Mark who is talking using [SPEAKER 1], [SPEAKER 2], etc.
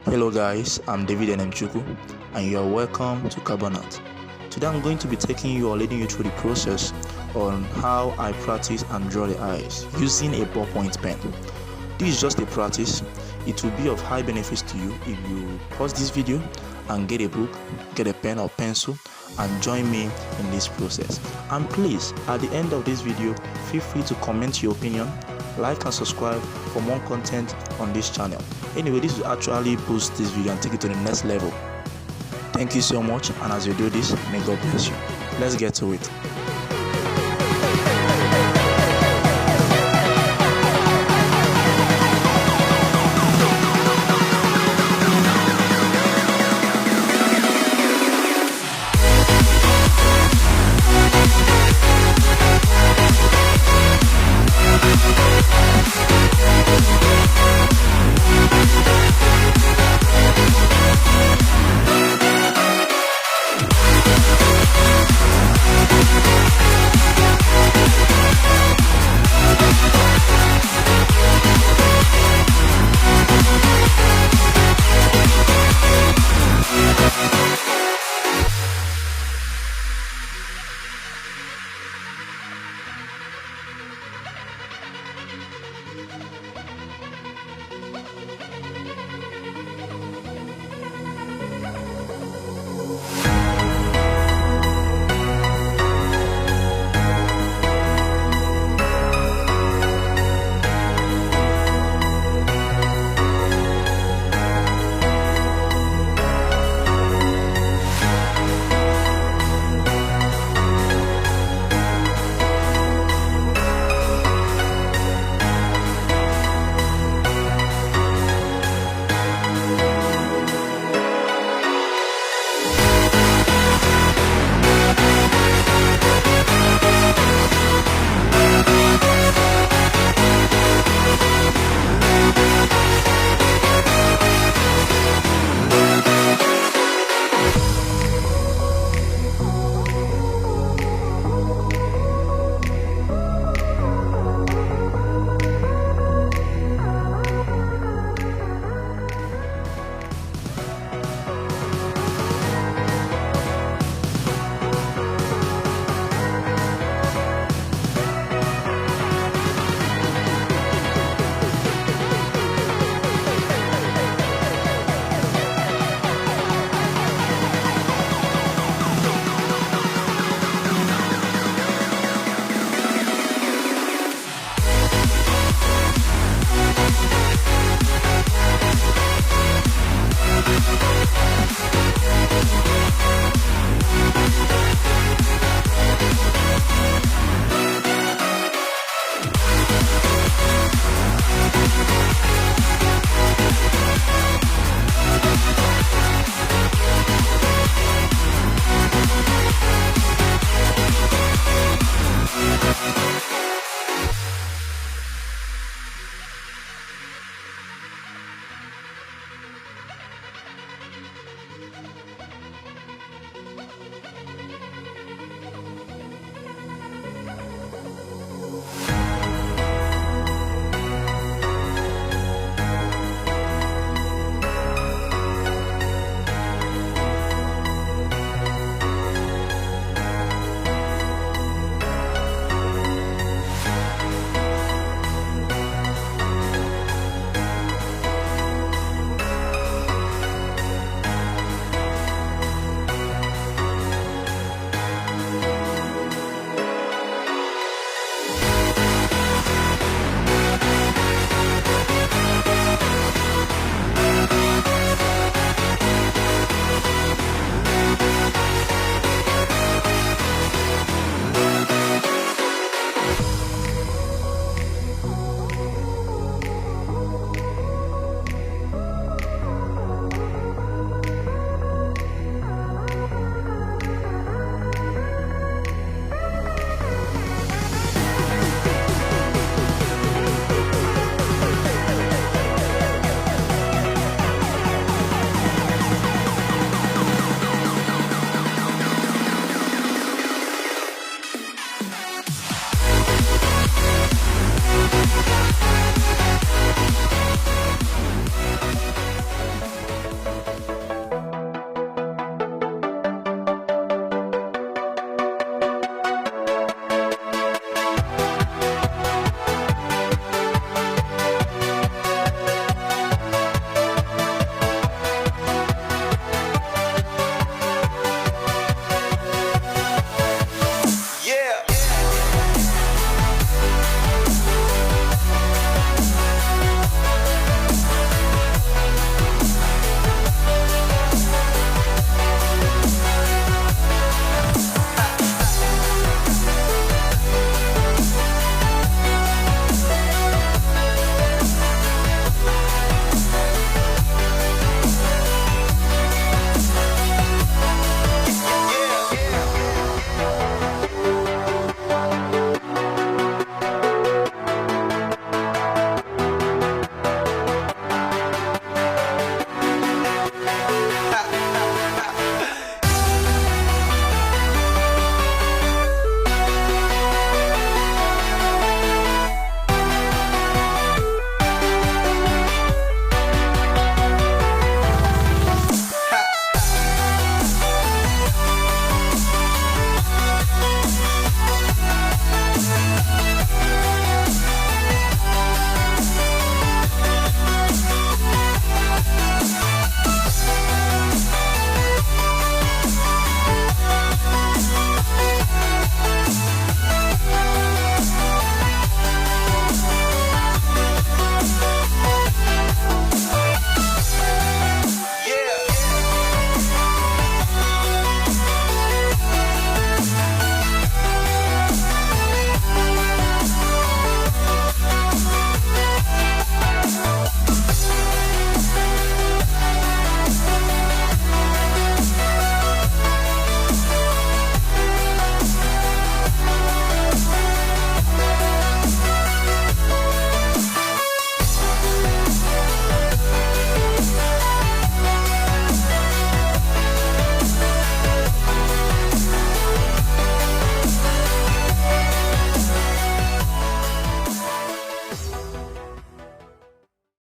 [SPEAKER 1] Hello guys, I'm David Enemchuku and you are welcome to Carbonate. Today I'm going to be taking you or leading you through the process on how I practice and draw the eyes using a ballpoint pen. This is just a practice. It will be of high benefits to you if you pause this video and get a book, get a pen or pencil and join me in this process. And please, at the end of this video, feel free to comment your opinion, like and subscribe for more content on this channel. Anyway, this will actually boost this video and take it to the next level. Thank you so much, and as you do this, may God bless you. Let's get to it.